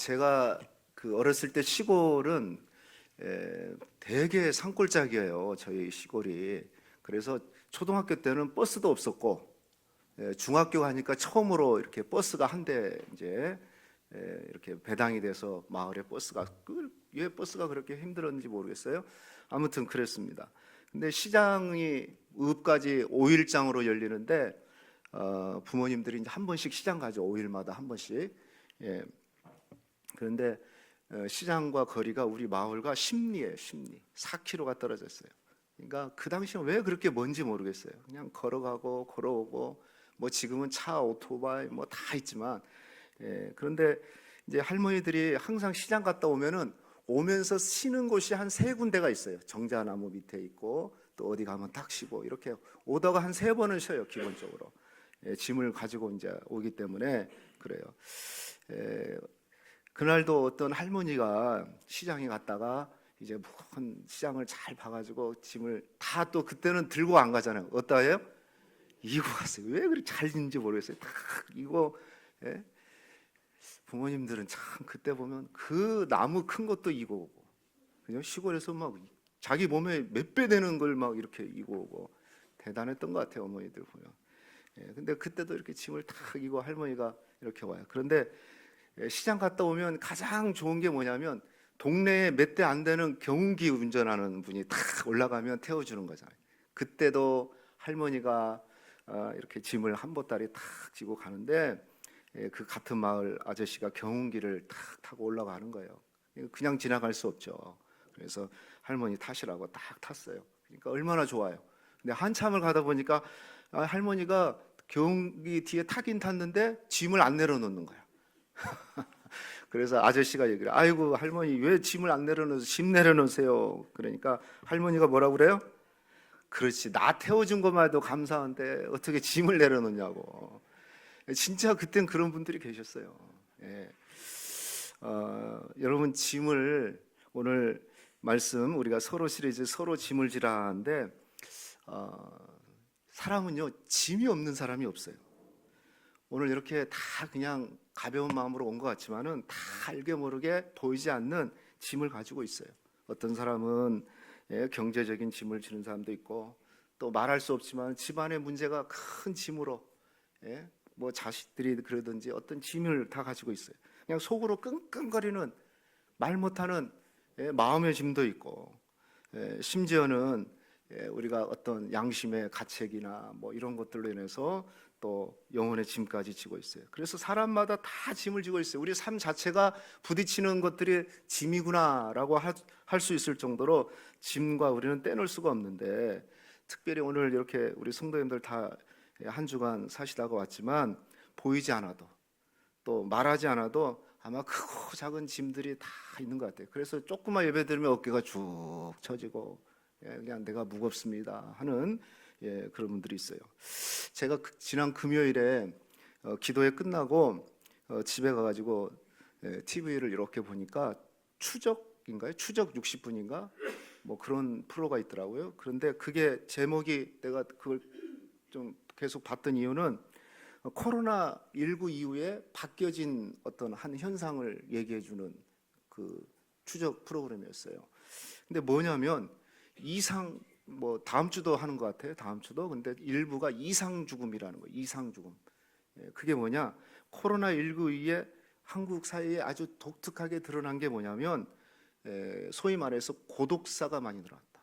제가 그 어렸을 때 시골은 되게 산골짜기예요. 저희 시골이. 그래서 초등학교 때는 버스도 없었고, 중학교 가니까 처음으로 이렇게 버스가 한 대 이제 이렇게 배당이 돼서 마을에 버스가 왜 버스가 그렇게 힘들었는지 모르겠어요. 아무튼 그랬습니다. 근데 시장이 읍까지 5일장으로 열리는데 부모님들이 이제 한 번씩 시장 가죠. 5일마다 한 번씩. 예. 그런데 시장과 거리가 우리 마을과 십리예요. 십리. 4km가 떨어져 있어요. 그러니까 그 당시는 왜 그렇게 먼지 모르겠어요. 그냥 걸어가고 걸어오고 뭐 지금은 차, 오토바이 뭐 다 있지만 그런데 이제 할머니들이 항상 시장 갔다 오면은 오면서 쉬는 곳이 한 3군데가 있어요. 정자나무 밑에 있고 또 어디 가면 딱 쉬고 이렇게 오다가 한 3번은 쉬어요. 기본적으로 짐을 가지고 이제 오기 때문에 그래요. 그날도 어떤 할머니가 시장에 갔다가 이제 큰 시장을 잘 봐가지고 짐을 다 또 그때는 들고 안 가잖아요. 어디다 해요? 이고 갔어요. 왜 그렇게 잘 있는지 모르겠어요. 다 이거. 부모님들은 참 그때 보면 그 나무 큰 것도 이고 오고 그냥 시골에서 막 자기 몸에 몇 배 되는 걸 막 이렇게 이고 오고 대단했던 것 같아요. 어머니들 보면. 근데 그때도 이렇게 짐을 탁 이고 할머니가 이렇게 와요. 그런데 시장 갔다 오면 가장 좋은 게 뭐냐면 동네에 몇 대 안 되는 경운기 운전하는 분이 탁 올라가면 태워주는 거잖아요. 그때도 할머니가 이렇게 짐을 한 보따리 탁 지고 가는데 그 같은 마을 아저씨가 경운기를 탁 타고 올라가는 거예요. 그냥 지나갈 수 없죠. 그래서 할머니 타시라고 딱 탔어요. 그러니까 얼마나 좋아요. 근데 한참을 가다 보니까 할머니가 경운기 뒤에 타긴 탔는데 짐을 안 내려놓는 거야. 그래서 아저씨가 얘기를 아이고 할머니 왜 짐을 안 내려놓으세요? 짐 내려놓으세요. 그러니까 할머니가 뭐라고 그래요? 그렇지 나 태워준 것만 해도 감사한데 어떻게 짐을 내려놓냐고. 진짜 그땐 그런 분들이 계셨어요. 여러분 짐을 오늘 말씀 우리가 서로 시리즈 서로 짐을 지라 하는데 사람은요 짐이 없는 사람이 없어요. 오늘 이렇게 다 그냥 가벼운 마음으로 온 것 같지만은 다 알게 모르게 보이지 않는 짐을 가지고 있어요. 어떤 사람은 경제적인 짐을 지는 사람도 있고 또 말할 수 없지만 집안의 문제가 큰 짐으로 뭐 자식들이 그러든지 어떤 짐을 다 가지고 있어요. 그냥 속으로 끙끙거리는 말 못하는 마음의 짐도 있고 심지어는 우리가 어떤 양심의 가책이나 뭐 이런 것들로 인해서 또 영혼의 짐까지 지고 있어요. 그래서 사람마다 다 짐을 지고 있어요. 우리 삶 자체가 부딪히는 것들이 짐이구나라고 할 수 있을 정도로 짐과 우리는 떼놓을 수가 없는데 특별히 오늘 이렇게 우리 성도님들 다 한 주간 사시다가 왔지만 보이지 않아도 또 말하지 않아도 아마 크고 작은 짐들이 다 있는 것 같아요. 그래서 조금만 예배 드리면 어깨가 쭉 처지고 그냥 내가 무겁습니다 하는 그런 분들이 있어요. 제가 지난 금요일에 기도회 끝나고 집에 가가지고 TV를 이렇게 보니까 추적인가요? 추적 60분인가? 뭐 그런 프로가 있더라고요. 그런데 그게 제목이 내가 그걸 좀 계속 봤던 이유는 코로나19 이후에 바뀌어진 어떤 한 현상을 얘기해주는 그 추적 프로그램이었어요. 근데 뭐냐면 이상 뭐 다음 주도 하는 것 같아요. 다음 주도. 근데 일부가 이상 죽음이라는 거예요. 이상 죽음. 그게 뭐냐? 코로나19 이후에 한국 사회에 아주 독특하게 드러난 게 뭐냐면 소위 말해서 고독사가 많이 늘어났다.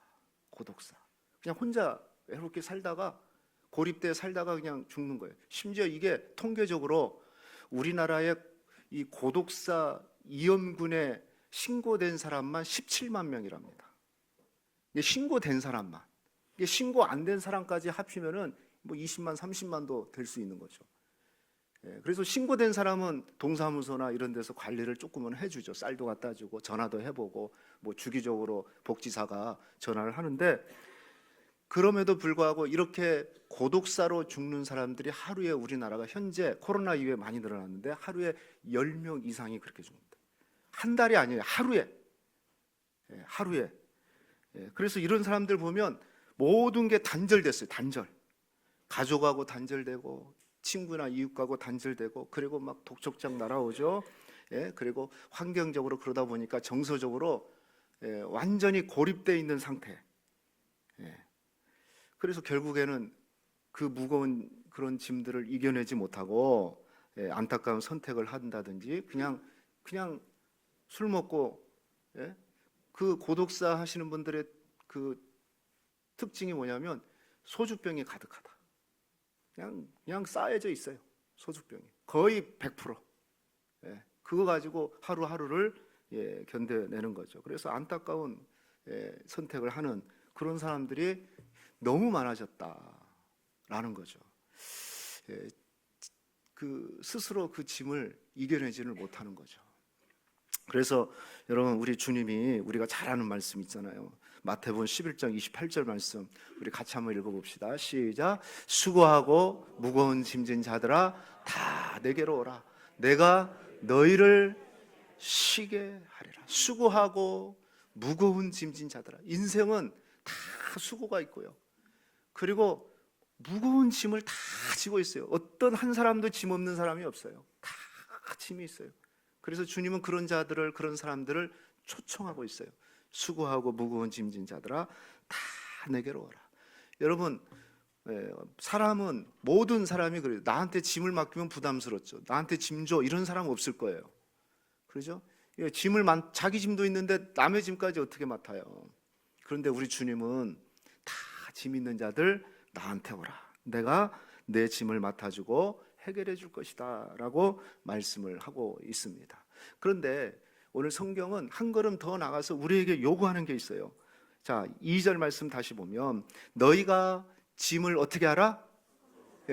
고독사. 그냥 혼자 외롭게 살다가 고립돼 살다가 그냥 죽는 거예요. 심지어 이게 통계적으로 우리나라의 이 고독사 위험군에 신고된 사람만 17만 명이랍니다. 이게 신고된 사람만. 이게 신고 안 된 사람까지 합치면은 뭐 20만, 30만도 될 수 있는 거죠. 그래서 신고된 사람은 동사무소나 이런 데서 관리를 조금은 해주죠. 쌀도 갖다 주고 전화도 해보고 뭐 주기적으로 복지사가 전화를 하는데 그럼에도 불구하고 이렇게 고독사로 죽는 사람들이 하루에 우리나라가 현재 코로나 이후에 많이 늘어났는데 하루에 10명 이상이 그렇게 죽는다. 한 달이 아니에요. 하루에. 하루에. 그래서 이런 사람들 보면 모든 게 단절됐어요. 단절. 가족하고 단절되고 친구나 이웃하고 단절되고 그리고 막 독촉장 날아오죠. 예, 그리고 환경적으로 그러다 보니까 정서적으로 완전히 고립되어 있는 상태. 예. 그래서 결국에는 그 무거운 그런 짐들을 이겨내지 못하고 안타까운 선택을 한다든지 그냥 술 먹고 그 고독사 하시는 분들의 그 특징이 뭐냐면 소주병이 가득하다. 그냥 쌓여져 있어요. 소주병이 거의 100%. 그거 가지고 하루하루를 견뎌내는 거죠. 그래서 안타까운 선택을 하는 그런 사람들이 너무 많아졌다라는 거죠. 그 스스로 그 짐을 이겨내지를 못하는 거죠. 그래서 여러분, 우리 주님이 우리가 잘 아는 말씀 있잖아요. 마태복음 11장 28절 말씀 우리 같이 한번 읽어봅시다. 시작. 수고하고 무거운 짐진 자들아 다 내게로 오라. 내가 너희를 쉬게 하리라. 수고하고 무거운 짐진 자들아. 인생은 다 수고가 있고요. 그리고 무거운 짐을 다 지고 있어요. 어떤 한 사람도 짐 없는 사람이 없어요. 다 짐이 있어요. 그래서 주님은 그런 자들을, 그런 사람들을 초청하고 있어요. 수고하고 무거운 짐진 자들아 다 내게로 오라. 여러분, 사람은, 모든 사람이 그래요. 나한테 짐을 맡기면 부담스럽죠. 나한테 짐 줘, 이런 사람 없을 거예요. 그렇죠? 자기 짐도 있는데 남의 짐까지 어떻게 맡아요? 그런데 우리 주님은 다 짐 있는 자들 나한테 오라. 내가 내 짐을 맡아주고 해결해 줄 것이다 라고 말씀을 하고 있습니다. 그런데 오늘 성경은 한 걸음 더 나가서 우리에게 요구하는 게 있어요. 자, 2절 말씀 다시 보면 너희가 짐을 어떻게 하라?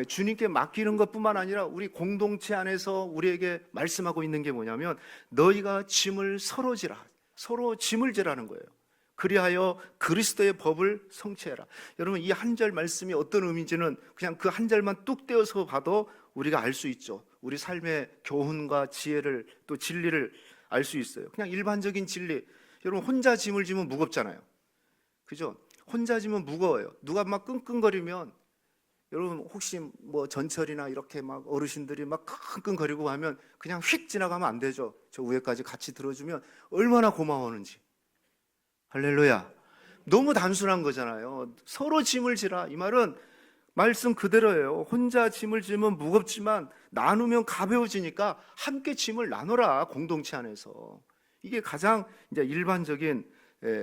주님께 맡기는 것뿐만 아니라 우리 공동체 안에서 우리에게 말씀하고 있는 게 뭐냐면 너희가 짐을 서로 지라. 서로 짐을 지라는 거예요. 그리하여 그리스도의 법을 성취해라. 여러분, 이 한 절 말씀이 어떤 의미인지는 그냥 그 한 절만 뚝 떼어서 봐도 우리가 알 수 있죠. 우리 삶의 교훈과 지혜를, 또 진리를 알 수 있어요. 그냥 일반적인 진리. 여러분, 혼자 짐을 지면 무겁잖아요. 그죠? 혼자 지면 무거워요. 누가 막 끙끙거리면, 여러분 혹시 뭐 전철이나 이렇게 막 어르신들이 막 끙끙거리고 하면 그냥 휙 지나가면 안 되죠. 저 위에까지 같이 들어주면 얼마나 고마워하는지. 할렐루야. 너무 단순한 거잖아요. 서로 짐을 지라. 이 말은 말씀 그대로예요. 혼자 짐을 지면 무겁지만 나누면 가벼워지니까 함께 짐을 나눠라. 공동체 안에서. 이게 가장 이제 일반적인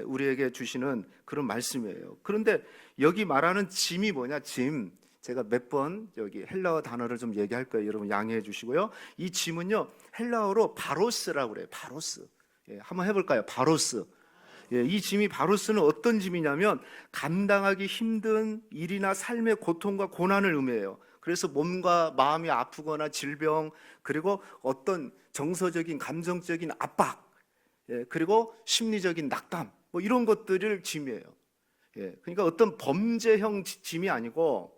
우리에게 주시는 그런 말씀이에요. 그런데 여기 말하는 짐이 뭐냐? 짐. 제가 몇 번 여기 헬라어 단어를 좀 얘기할 거예요. 여러분 양해해 주시고요. 이 짐은요, 헬라어로 바로스라고 그래요. 바로스. 한번 해볼까요? 바로스. 이 짐이, 바로스는 어떤 짐이냐면 감당하기 힘든 일이나 삶의 고통과 고난을 의미해요. 그래서 몸과 마음이 아프거나 질병, 그리고 어떤 정서적인 감정적인 압박, 그리고 심리적인 낙담, 뭐 이런 것들을 짐이에요. 그러니까 어떤 범죄형 짐이 아니고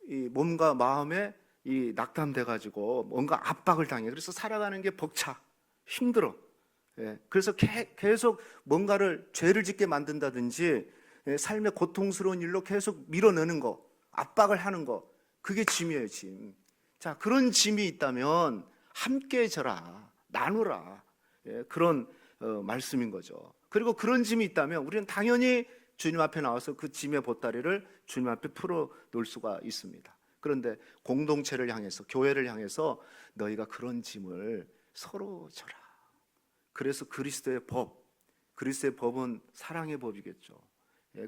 이 몸과 마음에 이 낙담돼가지고 뭔가 압박을 당해. 그래서 살아가는 게 벅차, 힘들어. 그래서 계속 뭔가를 죄를 짓게 만든다든지 삶의 고통스러운 일로 계속 밀어내는 거, 압박을 하는 거, 그게 짐이에요, 짐. 자, 그런 짐이 있다면 함께 져라, 나누라. 그런 말씀인 거죠. 그리고 그런 짐이 있다면 우리는 당연히 주님 앞에 나와서 그 짐의 보따리를 주님 앞에 풀어 놓을 수가 있습니다. 그런데 공동체를 향해서, 교회를 향해서 너희가 그런 짐을 서로 져라. 그래서 그리스도의 법, 그리스도의 법은 사랑의 법이겠죠.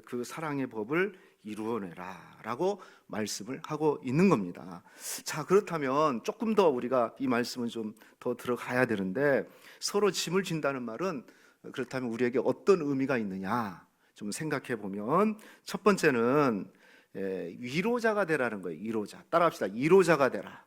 그 사랑의 법을 이루어내라 라고 말씀을 하고 있는 겁니다. 자, 그렇다면 조금 더 우리가 이 말씀은 좀 더 들어가야 되는데, 서로 짐을 진다는 말은 그렇다면 우리에게 어떤 의미가 있느냐 좀 생각해 보면, 첫 번째는 위로자가 되라는 거예요. 위로자. 따라합시다. 위로자가 되라.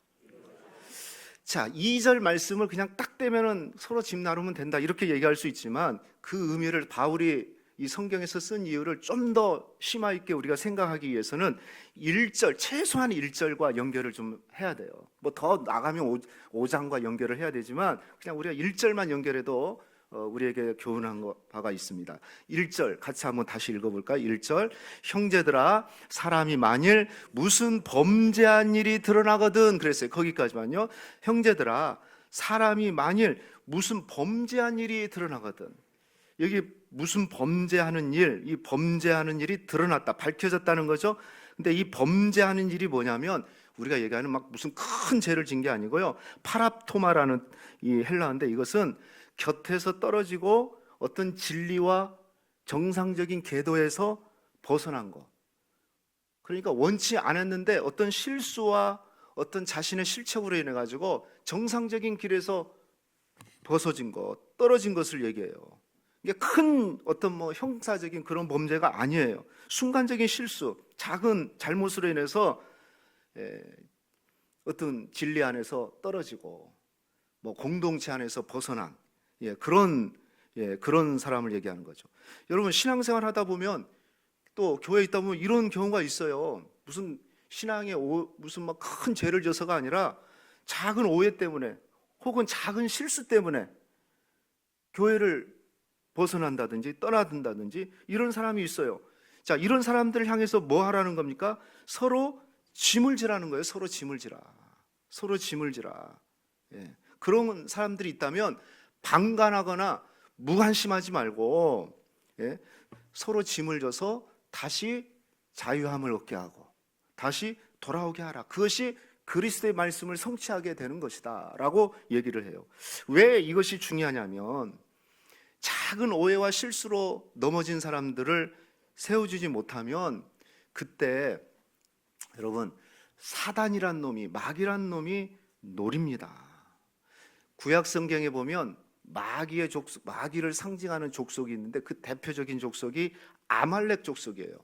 자, 2절 말씀을 그냥 딱 떼면은 서로 짐 나누면 된다 이렇게 얘기할 수 있지만, 그 의미를 바울이 이 성경에서 쓴 이유를 좀 더 심화 있게 우리가 생각하기 위해서는 1절, 최소한 1절과 연결을 좀 해야 돼요. 뭐 더 나가면 5장과 연결을 해야 되지만 그냥 우리가 1절만 연결해도 우리에게 교훈한 바가 있습니다. 1절 같이 한번 다시 읽어볼까요? 1절, 형제들아, 사람이 만일 무슨 범죄한 일이 드러나거든, 그랬어요. 거기까지만요. 형제들아, 사람이 만일 무슨 범죄한 일이 드러나거든, 여기 무슨 범죄하는 일, 이 범죄하는 일이 드러났다, 밝혀졌다는 거죠. 근데 이 범죄하는 일이 뭐냐면 우리가 얘기하는 막 무슨 큰 죄를 진 게 아니고요, 파랍토마라는 이 헬라어인데 이것은 곁에서 떨어지고 어떤 진리와 정상적인 궤도에서 벗어난 거. 그러니까 원치 않았는데 어떤 실수와 어떤 자신의 실책으로 인해 가지고 정상적인 길에서 벗어진 것, 떨어진 것을 얘기해요. 이게 큰 어떤 뭐 형사적인 그런 범죄가 아니에요. 순간적인 실수, 작은 잘못으로 인해서 어떤 진리 안에서 떨어지고 뭐 공동체 안에서 벗어난 그런 사람을 얘기하는 거죠. 여러분, 신앙생활 하다 보면 또 교회에 있다 보면 이런 경우가 있어요. 무슨 신앙에 무슨 막 큰 죄를 져서가 아니라 작은 오해 때문에 혹은 작은 실수 때문에 교회를 벗어난다든지 떠나든다든지 이런 사람이 있어요. 자, 이런 사람들을 향해서 뭐 하라는 겁니까? 서로 짐을 지라는 거예요. 서로 짐을 지라. 서로 짐을 지라. 그런 사람들이 있다면 방관하거나 무관심하지 말고 서로 짐을 져서 다시 자유함을 얻게 하고 다시 돌아오게 하라. 그것이 그리스도의 말씀을 성취하게 되는 것이다 라고 얘기를 해요. 왜 이것이 중요하냐면 작은 오해와 실수로 넘어진 사람들을 세워주지 못하면 그때 여러분, 사단이란 놈이, 마귀란 놈이 노립니다. 구약 성경에 보면 마귀의 족속, 마귀를 상징하는 족속이 있는데 그 대표적인 족속이 아말렉 족속이에요.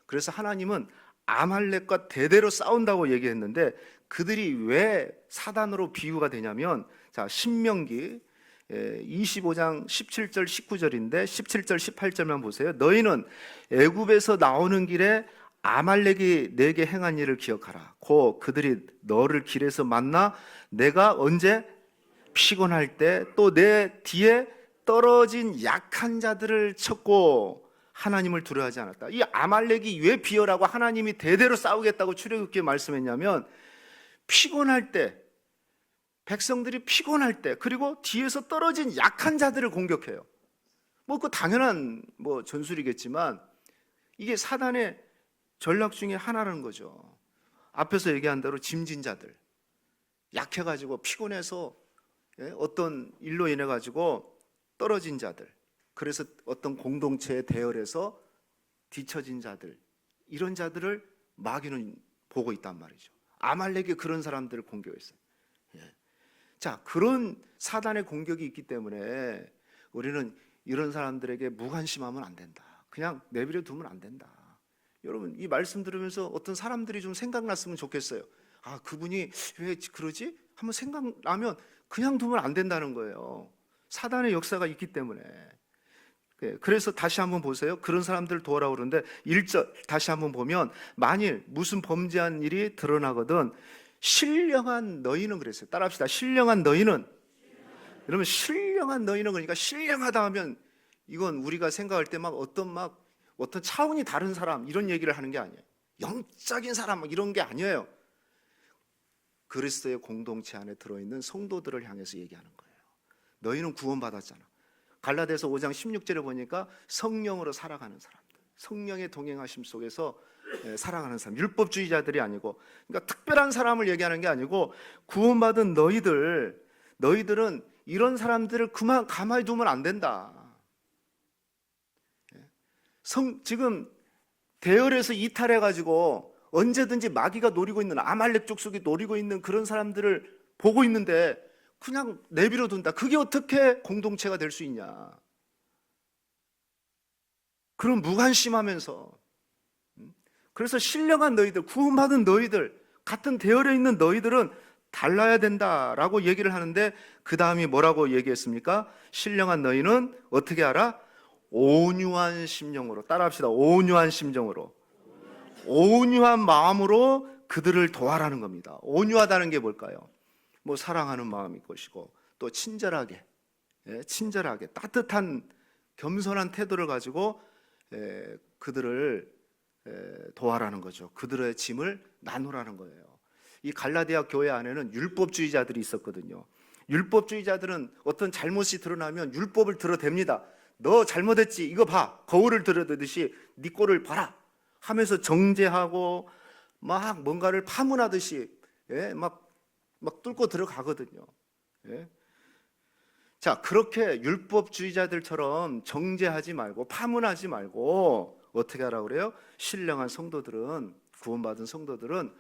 그래서 하나님은 아말렉과 대대로 싸운다고 얘기했는데 그들이 왜 사단으로 비유가 되냐면, 자, 신명기 25장 17절 19절인데 17절 18절만 보세요. 너희는 애굽에서 나오는 길에 아말렉이 내게 행한 일을 기억하라. 고 그들이 너를 길에서 만나 내가 언제 피곤할 때 또 내 뒤에 떨어진 약한 자들을 쳤고 하나님을 두려워하지 않았다. 이 아말렉이 왜 비열하고 하나님이 대대로 싸우겠다고 출애굽기에 말씀했냐면 피곤할 때, 백성들이 피곤할 때, 그리고 뒤에서 떨어진 약한 자들을 공격해요. 뭐 그 당연한 뭐 전술이겠지만 이게 사단의 전략 중에 하나라는 거죠. 앞에서 얘기한 대로 짐진 자들, 약해가지고 피곤해서 어떤 일로 인해 가지고 떨어진 자들, 그래서 어떤 공동체에 대열해서 뒤처진 자들, 이런 자들을 마귀는 보고 있단 말이죠. 아말렉이 그런 사람들을 공격했어요. 자, 그런 사단의 공격이 있기 때문에 우리는 이런 사람들에게 무관심하면 안 된다. 그냥 내버려 두면 안 된다. 여러분, 이 말씀 들으면서 어떤 사람들이 좀 생각났으면 좋겠어요. 아, 그분이 왜 그러지? 한번 생각나면 그냥 두면 안 된다는 거예요. 사단의 역사가 있기 때문에. 그래서 다시 한번 보세요. 그런 사람들을 도와라 그러는데 1절 다시 한번 보면 만일 무슨 범죄한 일이 드러나거든 신령한 너희는, 그랬어요. 따라합시다. 신령한 너희는. 여러분, 신령한 너희는, 그러니까 신령하다 하면 이건 우리가 생각할 때 막 어떤 차원이 다른 사람 이런 얘기를 하는 게 아니에요. 영적인 사람 이런 게 아니에요. 그리스도의 공동체 안에 들어있는 성도들을 향해서 얘기하는 거예요. 너희는 구원받았잖아. 갈라디아서 5장 16절에 보니까 성령으로 살아가는 사람들, 성령의 동행하심 속에서 살아가는 사람, 율법주의자들이 아니고, 그러니까 특별한 사람을 얘기하는 게 아니고 구원받은 너희들은 이런 사람들을 그만 가만히 두면 안 된다. 지금 대열에서 이탈해가지고 언제든지 마귀가 노리고 있는, 아말렉 족속이 노리고 있는 그런 사람들을 보고 있는데 그냥 내버려 둔다. 그게 어떻게 공동체가 될 수 있냐. 그런 무관심하면서. 그래서 신령한 너희들, 구원받은 너희들, 같은 대열에 있는 너희들은 달라야 된다라고 얘기를 하는데 그 다음이 뭐라고 얘기했습니까? 신령한 너희는 어떻게 하라? 온유한 심령으로. 따라합시다. 온유한 심정으로, 온유한 마음으로 그들을 도와라는 겁니다. 온유하다는 게 뭘까요? 뭐 사랑하는 마음일 것이고, 또 친절하게 따뜻한 겸손한 태도를 가지고 그들을 도와라는 거죠. 그들의 짐을 나누라는 거예요. 이 갈라디아 교회 안에는 율법주의자들이 있었거든요. 율법주의자들은 어떤 잘못이 드러나면 율법을 들어댑니다. 너 잘못했지, 이거 봐, 거울을 들여다듯이 네 꼴을 봐라 하면서 정죄하고 막 뭔가를 파문하듯이, 예? 막 뚫고 들어가거든요. 예? 자, 그렇게 율법주의자들처럼 정죄하지 말고 파문하지 말고 어떻게 하라고 그래요? 신령한 성도들은, 구원받은 성도들은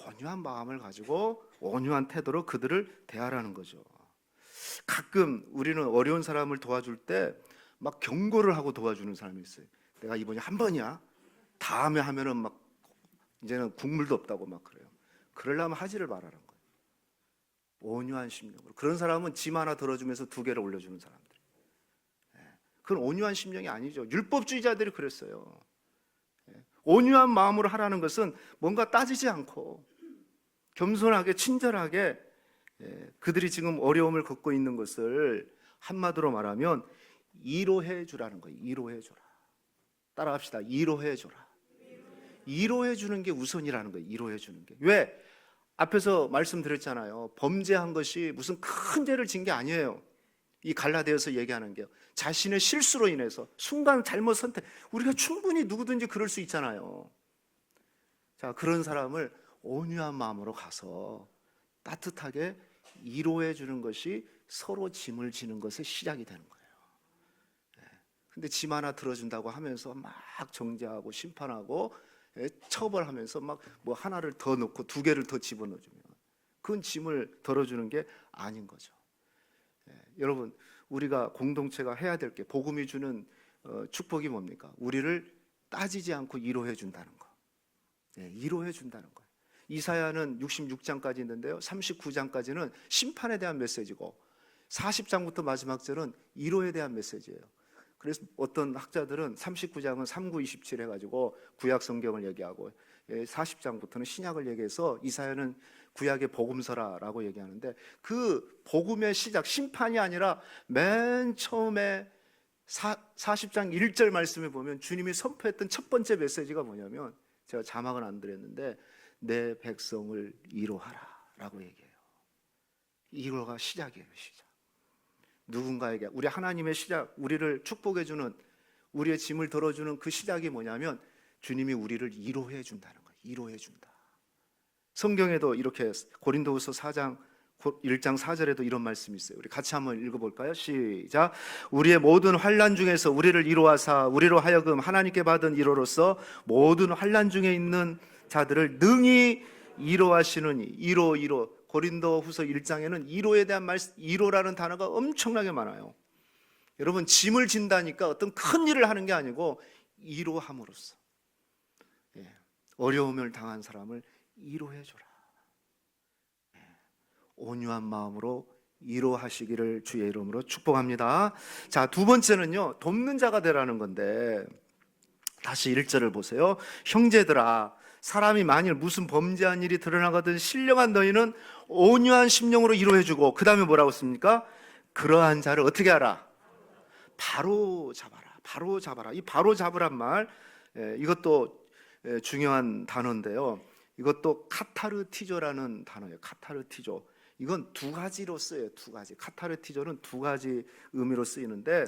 온유한 마음을 가지고 온유한 태도로 그들을 대하라는 거죠. 가끔 우리는 어려운 사람을 도와줄 때 막 경고를 하고 도와주는 사람이 있어요. 내가 이번이 한 번이야, 다음에 하면은 막 이제는 국물도 없다고 막 그래요. 그러려면 하지를 말라는 거예요. 온유한 심령으로. 그런 사람은 짐 하나 들어주면서 두 개를 올려주는 사람들. 그건 온유한 심령이 아니죠. 율법주의자들이 그랬어요. 온유한 마음으로 하라는 것은 뭔가 따지지 않고 겸손하게 친절하게, 그들이 지금 어려움을 겪고 있는 것을 한마디로 말하면 이로해 주라는 거예요. 이로해 주라. 따라합시다. 이로해 주라. 이로해 주는 게 우선이라는 거예요. 이로해 주는 게. 왜? 앞에서 말씀드렸잖아요. 범죄한 것이 무슨 큰 죄를 진 게 아니에요. 이 갈라디아서 얘기하는 게요. 자신의 실수로 인해서 순간 잘못 선택. 우리가 충분히 누구든지 그럴 수 있잖아요. 자, 그런 사람을 온유한 마음으로 가서 따뜻하게 위로해 주는 것이 서로 짐을 지는 것의 시작이 되는 거예요. 근데 짐 하나 들어준다고 하면서 막 정죄하고 심판하고 처벌하면서 막 뭐 하나를 더 넣고 두 개를 더 집어넣어주면 그건 짐을 덜어주는 게 아닌 거죠. 여러분, 우리가 공동체가 해야 될 게, 복음이 주는 축복이 뭡니까? 우리를 따지지 않고 위로해 준다는 거. 위로해 준다는 거예요. 이사야는 66장까지 있는데요, 39장까지는 심판에 대한 메시지고 40장부터 마지막 절은 위로에 대한 메시지예요. 그래서 어떤 학자들은 39장은 3927 해가지고 구약 성경을 얘기하고 40장부터는 신약을 얘기해서 이사야는 구약의 복음서라라고 얘기하는데, 그 복음의 시작, 심판이 아니라 맨 처음에 40장 1절 말씀에 보면 주님이 선포했던 첫 번째 메시지가 뭐냐면, 제가 자막은 안 드렸는데 내 백성을 위로하라 라고 얘기해요. 위로가 시작이에요. 시작. 누군가에게, 우리 하나님의 시작, 우리를 축복해주는, 우리의 짐을 덜어주는 그 시작이 뭐냐면 주님이 우리를 위로해 준다는 거예요. 위로해 준다. 성경에도 이렇게 고린도후서 4장 1장 4절에도 이런 말씀이 있어요. 우리 같이 한번 읽어볼까요? 시작. 우리의 모든 환난 중에서 우리를 위로하사 우리로 하여금 하나님께 받은 위로로서 모든 환난 중에 있는 자들을 능히 위로하시느니. 위로 고린도후서 1장에는 위로에 대한 말씀, 위로라는 단어가 엄청나게 많아요. 여러분, 짐을 진다니까 어떤 큰 일을 하는 게 아니고 위로함으로써 어려움을 당한 사람을 위로해줘라. 온유한 마음으로 위로하시기를 주의 이름으로 축복합니다. 자, 두 번째는요, 돕는 자가 되라는 건데, 다시 1절을 보세요. 형제들아, 사람이 만일 무슨 범죄한 일이 드러나거든 신령한 너희는 온유한 심령으로 위로해주고, 그 다음에 뭐라고 씁니까? 그러한 자를 어떻게 하라? 바로 잡아라. 바로 잡아라. 이 바로 잡으란 말, 이것도 중요한 단어인데요, 이것도 카타르티조라는 단어예요. 카타르티조. 이건 두 가지로 쓰여요. 두 가지. 카타르티조는 두 가지 의미로 쓰이는데,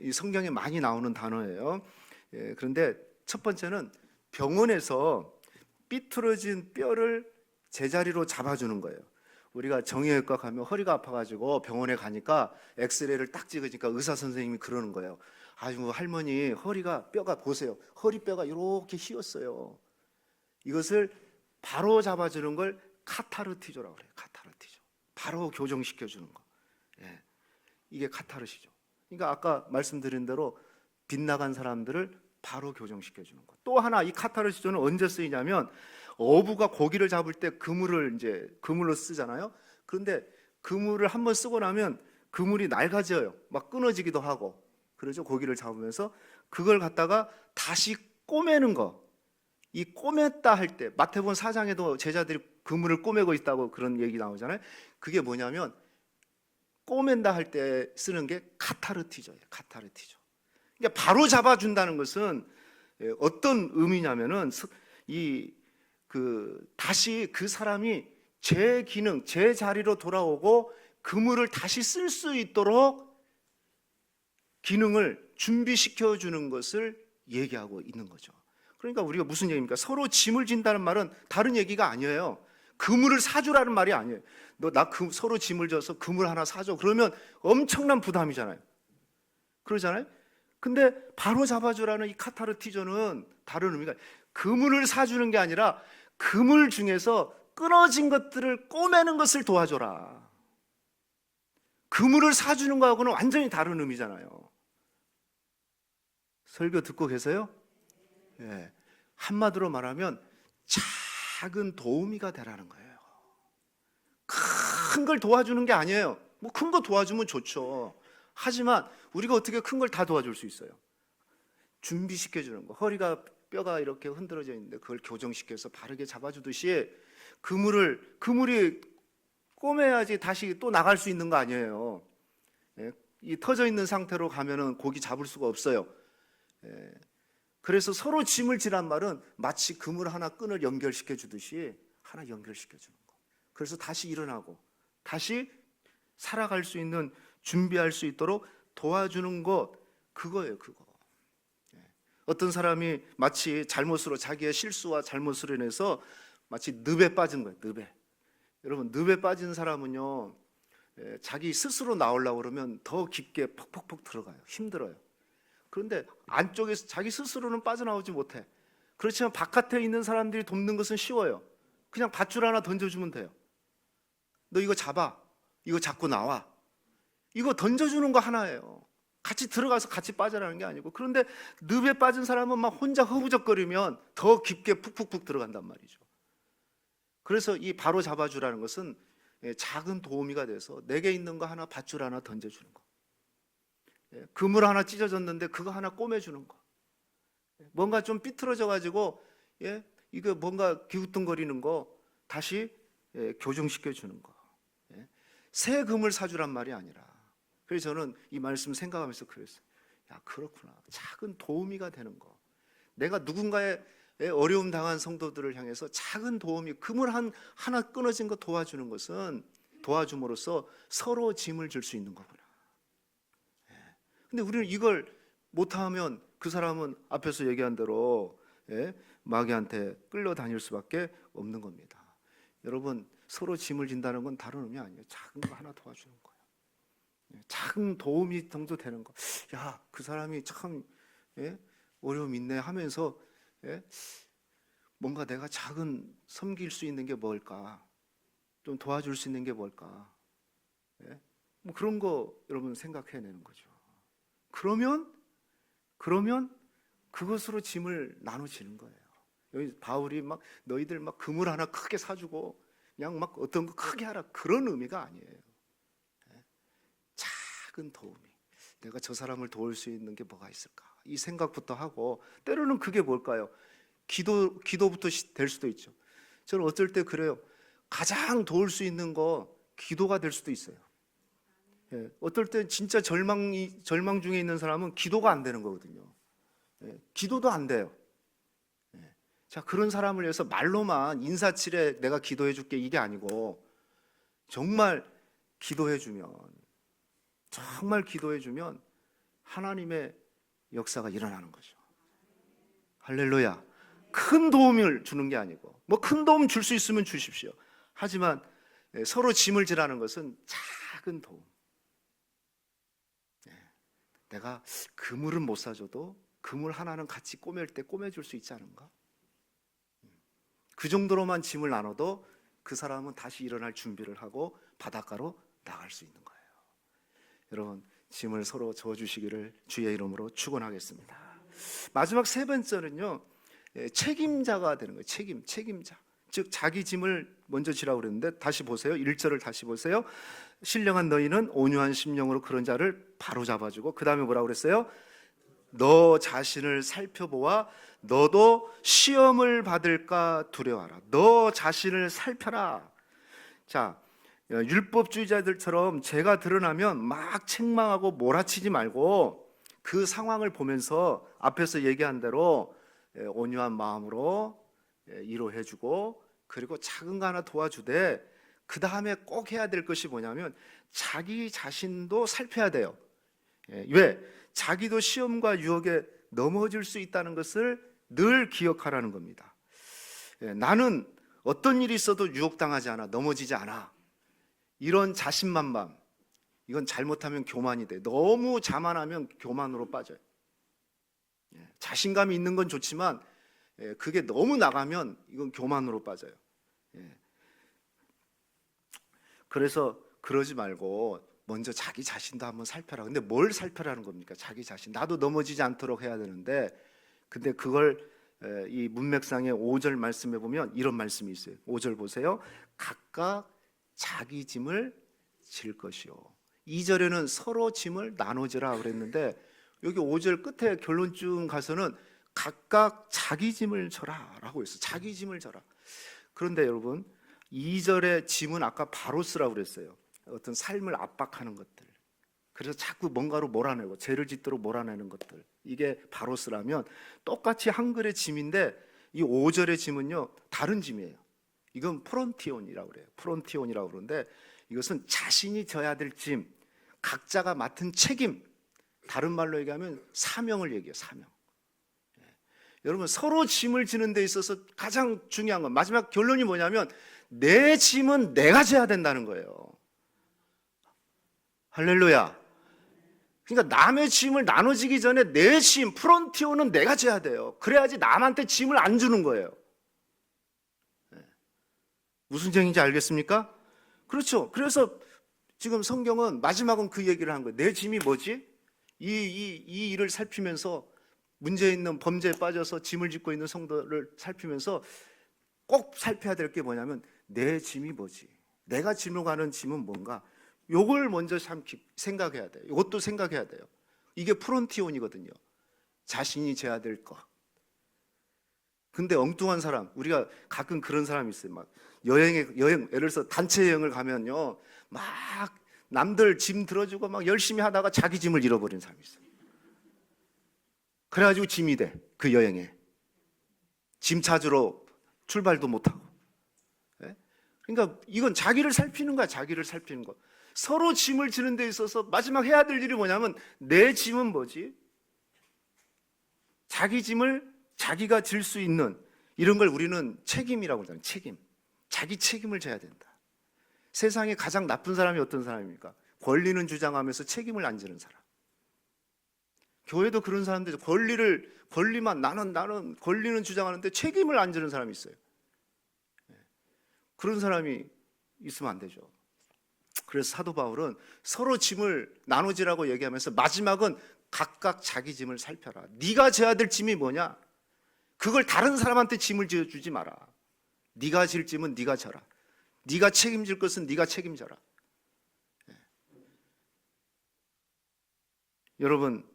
이 성경에 많이 나오는 단어예요. 그런데 첫 번째는 병원에서 삐뚤어진 뼈를 제자리로 잡아주는 거예요. 우리가 정형외과 가면 허리가 아파가지고 병원에 가니까 엑스레이를 딱 찍으니까 의사 선생님이 그러는 거예요. 아이고, 할머니 허리가, 뼈가 보세요. 허리뼈가 이렇게 휘었어요. 이것을 바로 잡아주는 걸 카타르티조라고 그래요. 카타르티조. 바로 교정시켜주는 거. 이게 카타르시죠. 그러니까 아까 말씀드린 대로 빗나간 사람들을 바로 교정시켜주는 거. 또 하나, 이 카타르시조는 언제 쓰이냐면, 어부가 고기를 잡을 때 그물을 이제 그물로 쓰잖아요. 그런데 그물을 한번 쓰고 나면 그물이 낡아져요. 막 끊어지기도 하고. 그러죠. 고기를 잡으면서 그걸 갖다가 다시 꼬매는 거. 이 꼬맸다 할 때, 마태복음 4장에도 제자들이 그물을 꼬매고 있다고 그런 얘기 나오잖아요. 그게 뭐냐면 꼬맨다 할 때 쓰는 게 카타르티조예요. 카타르티조. 그러니까 바로 잡아준다는 것은 어떤 의미냐면은 다시 그 사람이 제 기능, 제 자리로 돌아오고 그물을 다시 쓸 수 있도록 기능을 준비시켜 주는 것을 얘기하고 있는 거죠. 그러니까 우리가 무슨 얘기입니까? 서로 짐을 진다는 말은 다른 얘기가 아니에요. 그물을 사주라는 말이 아니에요. 서로 짐을 져서 그물 하나 사줘. 그러면 엄청난 부담이잖아요. 그러잖아요. 근데 바로 잡아주라는 이 카타르티저는 다른 의미가, 그물을 사주는 게 아니라 그물 중에서 끊어진 것들을 꼬매는 것을 도와줘라. 그물을 사주는 거하고는 완전히 다른 의미잖아요. 설교 듣고 계세요? 예. 한마디로 말하면 작은 도우미가 되라는 거예요. 큰 걸 도와주는 게 아니에요. 뭐 큰 거 도와주면 좋죠. 하지만 우리가 어떻게 큰 걸 다 도와줄 수 있어요? 준비시켜주는 거. 뼈가 이렇게 흔들어져 있는데 그걸 교정시켜서 바르게 잡아주듯이 그물이 꼬매야지 다시 또 나갈 수 있는 거 아니에요. 예? 이 터져 있는 상태로 가면은 고기 잡을 수가 없어요. 예. 그래서 서로 짐을 지란 말은 마치 그물 하나 끈을 연결시켜 주듯이 하나 연결시켜 주는 거. 그래서 다시 일어나고 다시 살아갈 수 있는, 준비할 수 있도록 도와주는 것, 그거예요, 그거. 어떤 사람이 마치 자기의 실수와 잘못으로 인해서 마치 늪에 빠진 거예요, 늪에. 여러분, 늪에 빠진 사람은요, 자기 스스로 나오려고 그러면 더 깊게 퍽퍽퍽 들어가요. 힘들어요. 그런데 안쪽에서 자기 스스로는 빠져나오지 못해. 그렇지만 바깥에 있는 사람들이 돕는 것은 쉬워요. 그냥 밧줄 하나 던져주면 돼요. 너 이거 잡아. 이거 잡고 나와. 이거 던져주는 거 하나예요. 같이 들어가서 같이 빠져나가는 게 아니고. 그런데 늪에 빠진 사람은 막 혼자 허우적거리면 더 깊게 푹푹푹 들어간단 말이죠. 그래서 이 바로 잡아주라는 것은 작은 도우미가 돼서 내게 있는 거 하나, 밧줄 하나 던져주는 거. 그물 하나 찢어졌는데 그거 하나 꼬매주는 거. 뭔가 좀 삐뚤어져 가지고 이거 뭔가 기우뚱거리는 거 다시 교정시켜 주는 거. 새 금을 사주란 말이 아니라. 그래서 저는 이 말씀 생각하면서 그랬어요. 야, 그렇구나. 작은 도우미가 되는 거. 내가 누군가의 어려움 당한 성도들을 향해서 작은 도우미, 그물 하나 끊어진 거 도와주는 것은, 도와줌으로써 서로 짐을 질 수 있는 거구나. 근데 우리는 이걸 못하면 그 사람은 앞에서 얘기한 대로 마귀한테 끌려다닐 수밖에 없는 겁니다. 여러분, 서로 짐을 진다는 건 다른 의미 아니에요. 작은 거 하나 도와주는 거예요. 작은 도움이 정도 되는 거. 야, 그 사람이 참 어려움 있네 하면서 뭔가 내가 작은 섬길 수 있는 게 뭘까? 좀 도와줄 수 있는 게 뭘까? 뭐 그런 거 여러분 생각해내는 거죠. 그러면 그것으로 짐을 나눠지는 거예요. 여기 바울이 막 너희들 막 그물 하나 크게 사주고 그냥 막 어떤 거 크게 하라, 그런 의미가 아니에요. 작은 도우미. 내가 저 사람을 도울 수 있는 게 뭐가 있을까? 이 생각부터 하고, 때로는 그게 뭘까요? 기도부터 될 수도 있죠. 저는 어쩔 때 그래요. 가장 도울 수 있는 거 기도가 될 수도 있어요. 어떨 때 진짜 절망 중에 있는 사람은 기도가 안 되는 거거든요. 기도도 안 돼요. 자, 그런 사람을 위해서 말로만 인사치레 내가 기도해 줄게, 이게 아니고 정말 기도해 주면 하나님의 역사가 일어나는 거죠. 할렐루야. 큰 도움을 주는 게 아니고, 뭐 큰 도움 줄 수 있으면 주십시오. 하지만 서로 짐을 지라는 것은 작은 도움. 내가 그물은 못 사줘도 그물 하나는 같이 꼬맬 때 꼬매줄 수 있지 않은가? 그 정도로만 짐을 나눠도 그 사람은 다시 일어날 준비를 하고 바닷가로 나갈 수 있는 거예요. 여러분, 짐을 서로 져주시기를 주의 이름으로 축원하겠습니다. 마지막 세 번째는요, 책임자가 되는 거예요. 책임자. 즉 자기 짐을 먼저 지라고 그랬는데, 다시 보세요. 1절을 다시 보세요. 신령한 너희는 온유한 심령으로 그런 자를 바로잡아주고, 그 다음에 뭐라고 그랬어요? 너 자신을 살펴보아 너도 시험을 받을까 두려워하라. 너 자신을 살펴라. 자, 율법주의자들처럼 죄가 드러나면 막 책망하고 몰아치지 말고 그 상황을 보면서 앞에서 얘기한 대로 온유한 마음으로 위로해주고, 그리고 작은 거 하나 도와주되 그 다음에 꼭 해야 될 것이 뭐냐면 자기 자신도 살펴야 돼요. 왜? 자기도 시험과 유혹에 넘어질 수 있다는 것을 늘 기억하라는 겁니다. 나는 어떤 일이 있어도 유혹당하지 않아, 넘어지지 않아. 이런 자신만감, 이건 잘못하면 교만이 돼. 너무 자만하면 교만으로 빠져요. 자신감이 있는 건 좋지만 그게 너무 나가면 이건 교만으로 빠져요. 그래서 그러지 말고 먼저 자기 자신도 한번 살펴라. 근데 뭘 살펴라는 겁니까? 자기 자신. 나도 넘어지지 않도록 해야 되는데, 근데 그걸 이 문맥상의 5절 말씀에 보면 이런 말씀이 있어요. 5절 보세요. 각각 자기 짐을 질 것이요. 2절에는 서로 짐을 나눠지라 그랬는데, 여기 5절 끝에 결론쯤 가서는 각각 자기 짐을 져라 라고 했어요. 자기 짐을 져라. 그런데 여러분, 2절의 짐은 아까 바로스라고 그랬어요. 어떤 삶을 압박하는 것들, 그래서 자꾸 뭔가로 몰아내고 죄를 짓도록 몰아내는 것들, 이게 바로스라면 똑같이 한글의 짐인데 이 5절의 짐은요 다른 짐이에요. 이건 프론티온이라고 그래요. 프론티온이라고 그러는데 이것은 자신이 져야 될 짐, 각자가 맡은 책임, 다른 말로 얘기하면 사명을 얘기해요. 사명. 여러분, 서로 짐을 지는 데 있어서 가장 중요한 건 마지막 결론이 뭐냐면 내 짐은 내가 져야 된다는 거예요. 할렐루야. 그러니까 남의 짐을 나눠지기 전에 내 짐, 프론티오는 내가 져야 돼요. 그래야지 남한테 짐을 안 주는 거예요. 무슨 얘기인지 알겠습니까? 그렇죠. 그래서 지금 성경은 마지막은 그 얘기를 한 거예요. 내 짐이 뭐지? 이 일을 살피면서 문제 있는 범죄에 빠져서 짐을 짓고 있는 성도를 살피면서 꼭 살펴야 될 게 뭐냐면 내 짐이 뭐지? 내가 짐을 가는 짐은 뭔가? 요걸 먼저 생각해야 돼요. 이것도 생각해야 돼요. 이게 프론티온이거든요. 자신이 져야 될 것. 근데 엉뚱한 사람, 우리가 가끔 그런 사람이 있어요. 막 여행, 예를 들어서 단체 여행을 가면요, 막 남들 짐 들어주고 막 열심히 하다가 자기 짐을 잃어버린 사람이 있어요. 그래가지고 짐이 돼, 그 여행에. 짐 찾으러 출발도 못하고. 그러니까 이건 자기를 살피는 거야, 자기를 살피는 거. 서로 짐을 지는 데 있어서 마지막 해야 될 일이 뭐냐면 내 짐은 뭐지? 자기 짐을 자기가 질 수 있는, 이런 걸 우리는 책임이라고 그러잖아요. 책임. 자기 책임을 져야 된다. 세상에 가장 나쁜 사람이 어떤 사람입니까? 권리는 주장하면서 책임을 안 지는 사람. 교회도 그런 사람들, 권리만 나는 권리는 주장하는데 책임을 안 지는 사람이 있어요. 그런 사람이 있으면 안 되죠. 그래서 사도 바울은 서로 짐을 나누지라고 얘기하면서 마지막은 각각 자기 짐을 살펴라. 네가 져야 될 짐이 뭐냐? 그걸 다른 사람한테 짐을 지어주지 마라. 네가 질 짐은 네가 져라. 네가 책임질 것은 네가 책임져라. 여러분,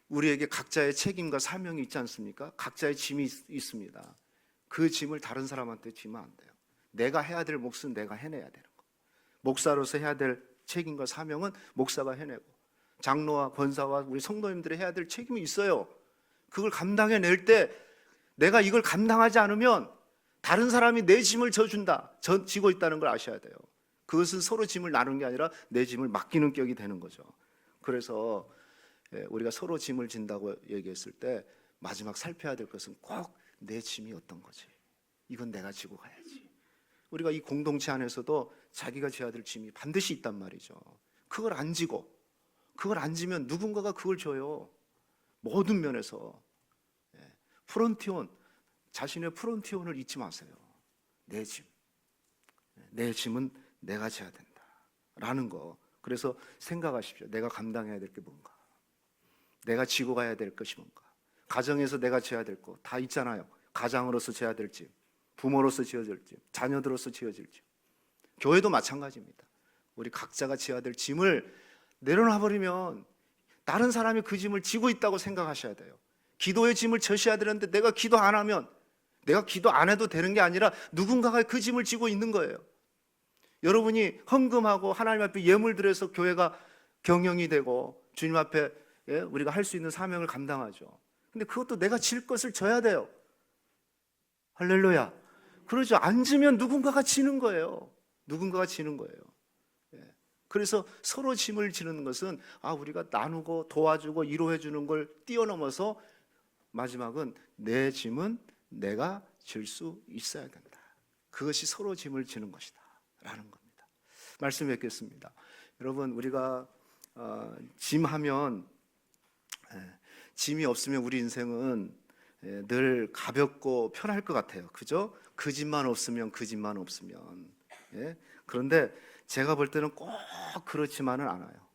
우리에게 각자의 책임과 사명이 있지 않습니까? 각자의 짐이 있습니다. 그 짐을 다른 사람한테 지면 안 돼요. 내가 해야 될 몫은 내가 해내야 되는 거. 목사로서 해야 될 책임과 사명은 목사가 해내고, 장로와 권사와 우리 성도님들이 해야 될 책임이 있어요. 그걸 감당해낼 때 내가 이걸 감당하지 않으면 다른 사람이 내 짐을 지고 있다는 걸 아셔야 돼요. 그것은 서로 짐을 나누는 게 아니라 내 짐을 맡기는 격이 되는 거죠. 그래서 우리가 서로 짐을 진다고 얘기했을 때 마지막 살펴야 될 것은 꼭 내 짐이 어떤 거지? 이건 내가 지고 가야지. 우리가 이 공동체 안에서도 자기가 져야 될 짐이 반드시 있단 말이죠. 그걸 안 지고, 그걸 안 지면 누군가가 그걸 져요. 모든 면에서. 프론티온, 자신의 프론티온을 잊지 마세요. 내 짐, 내 짐은 내가 져야 된다 라는 거. 그래서 생각하십시오. 내가 감당해야 될 게 뭔가, 내가 지고 가야 될 것이 뭔가. 가정에서 내가 져야 될 거 다 있잖아요. 가장으로서 져야 될 짐, 부모로서 지어질 짐, 자녀들로서 지어질 짐. 교회도 마찬가지입니다. 우리 각자가 지어야 될 짐을 내려놔버리면 다른 사람이 그 짐을 지고 있다고 생각하셔야 돼요. 기도의 짐을 져셔야 되는데 내가 기도 안 하면, 내가 기도 안 해도 되는 게 아니라 누군가가 그 짐을 지고 있는 거예요. 여러분이 헌금하고 하나님 앞에 예물 드려서 교회가 경영이 되고 주님 앞에 우리가 할 수 있는 사명을 감당하죠. 근데 그것도 내가 질 것을 져야 돼요. 할렐루야. 그러죠. 앉으면 누군가가 지는 거예요. 누군가가 지는 거예요. 예. 그래서 서로 짐을 지는 것은 우리가 나누고 도와주고 위로해 주는 걸 뛰어넘어서 마지막은 내 짐은 내가 질 수 있어야 된다. 그것이 서로 짐을 지는 것이다 라는 겁니다. 말씀 뵙겠습니다. 여러분, 우리가 짐하면 짐이 없으면 우리 인생은 늘 가볍고 편할 것 같아요. 그죠? 그 짐만 없으면 예? 그런데 제가 볼 때는 꼭 그렇지만은 않아요.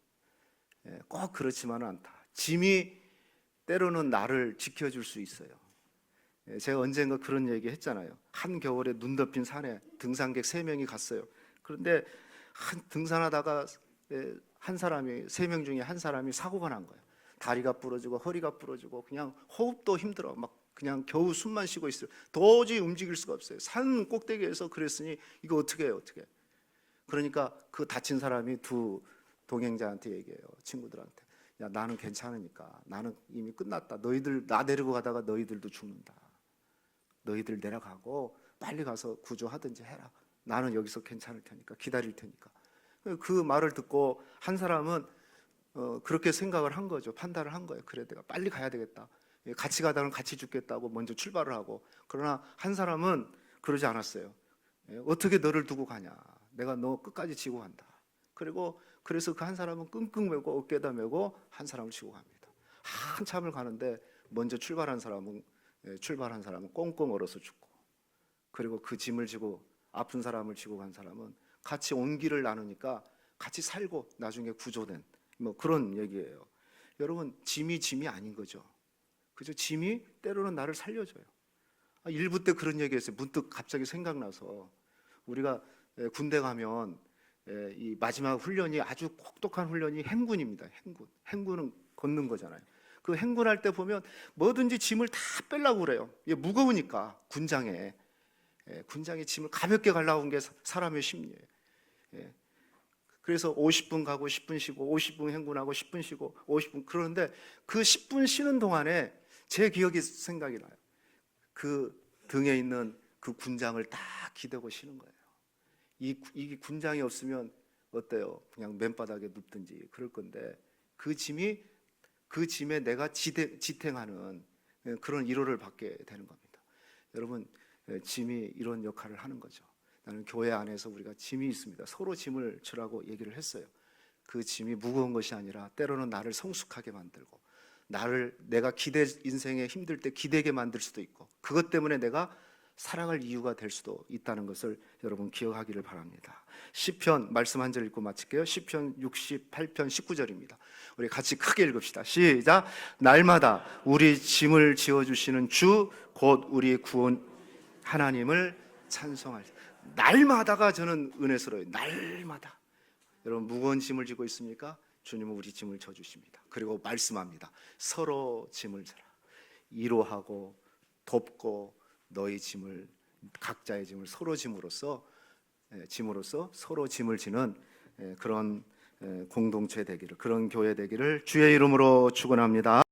꼭 그렇지만은 않다. 짐이 때로는 나를 지켜줄 수 있어요. 제가 언젠가 그런 얘기 했잖아요. 한겨울에 눈 덮인 산에 등산객 3명이 갔어요. 그런데 등산하다가 한 사람이 3명 중에 한 사람이 사고가 난 거예요. 다리가 부러지고 허리가 부러지고 그냥 호흡도 힘들어. 막 그냥 겨우 숨만 쉬고 있어요. 도저히 움직일 수가 없어요. 산 꼭대기에서 그랬으니 이거 어떻게 해요? 어떻게? 그러니까 그 다친 사람이 두 동행자한테 얘기해요. 친구들한테. 야, 나는 괜찮으니까. 나는 이미 끝났다. 너희들 나 데리고 가다가 너희들도 죽는다. 너희들 내려가고 빨리 가서 구조하든지 해라. 나는 여기서 괜찮을 테니까 기다릴 테니까. 그 말을 듣고 한 사람은 그렇게 생각을 한 거죠. 판단을 한 거예요. 그래, 내가 빨리 가야 되겠다. 같이 가다는 같이 죽겠다고 먼저 출발을 하고. 그러나 한 사람은 그러지 않았어요. 어떻게 너를 두고 가냐. 내가 너 끝까지 지고 간다. 그래서 그 한 사람은 끙끙 매고 어깨에다 메고 한 사람을 지고 갑니다. 한참을 가는데 먼저 출발한 사람은 꽁꽁 얼어서 죽고, 그리고 그 짐을 지고 아픈 사람을 지고 간 사람은 같이 온 길을 나누니까 같이 살고 나중에 구조된 그런 얘기예요. 여러분, 짐이 아닌 거죠. 그죠? 짐이 때로는 나를 살려줘요. 일부 때 그런 얘기했어요. 문득 갑자기 생각나서, 우리가 군대 가면 이 마지막 훈련이 아주 혹독한 훈련이 행군입니다. 행군은 걷는 거잖아요. 그 행군할 때 보면 뭐든지 짐을 다 빼려고 그래요. 이게 무거우니까. 군장에 짐을 가볍게 가려고 한 게 사람의 심리예요. 그래서 50분 가고 10분 쉬고 50분 행군하고 10분 쉬고 50분. 그런데 그 10분 쉬는 동안에 제 기억이 생각이 나요. 그 등에 있는 그 군장을 딱 기대고 쉬는 거예요. 이 군장이 없으면 어때요? 그냥 맨바닥에 눕든지 그럴 건데, 그 짐에 내가 지탱하는 그런 위로를 받게 되는 겁니다. 여러분, 짐이 이런 역할을 하는 거죠. 나는 교회 안에서 우리가 짐이 있습니다. 서로 짐을 지라고 얘기를 했어요. 그 짐이 무거운 것이 아니라 때로는 나를 성숙하게 만들고, 내가 인생에 힘들 때 기대게 만들 수도 있고, 그것 때문에 내가 살아갈 이유가 될 수도 있다는 것을 여러분 기억하기를 바랍니다. 시편 말씀 한 절 읽고 마칠게요. 시편 68편 19절입니다. 우리 같이 크게 읽읍시다. 시작. 날마다 우리 짐을 지어주시는 주 곧 우리 구원 하나님을 찬송할. 날마다가 저는 은혜스러워요. 날마다. 여러분, 무거운 짐을 지고 있습니까? 주님은 우리 짐을 져주십니다. 그리고 말씀합니다. 서로 짐을 져라. 위로하고 돕고 너희 짐을, 각자의 짐을 서로 짐으로써 서로 짐을 지는 그런 공동체 되기를, 그런 교회 되기를 주의 이름으로 축원합니다.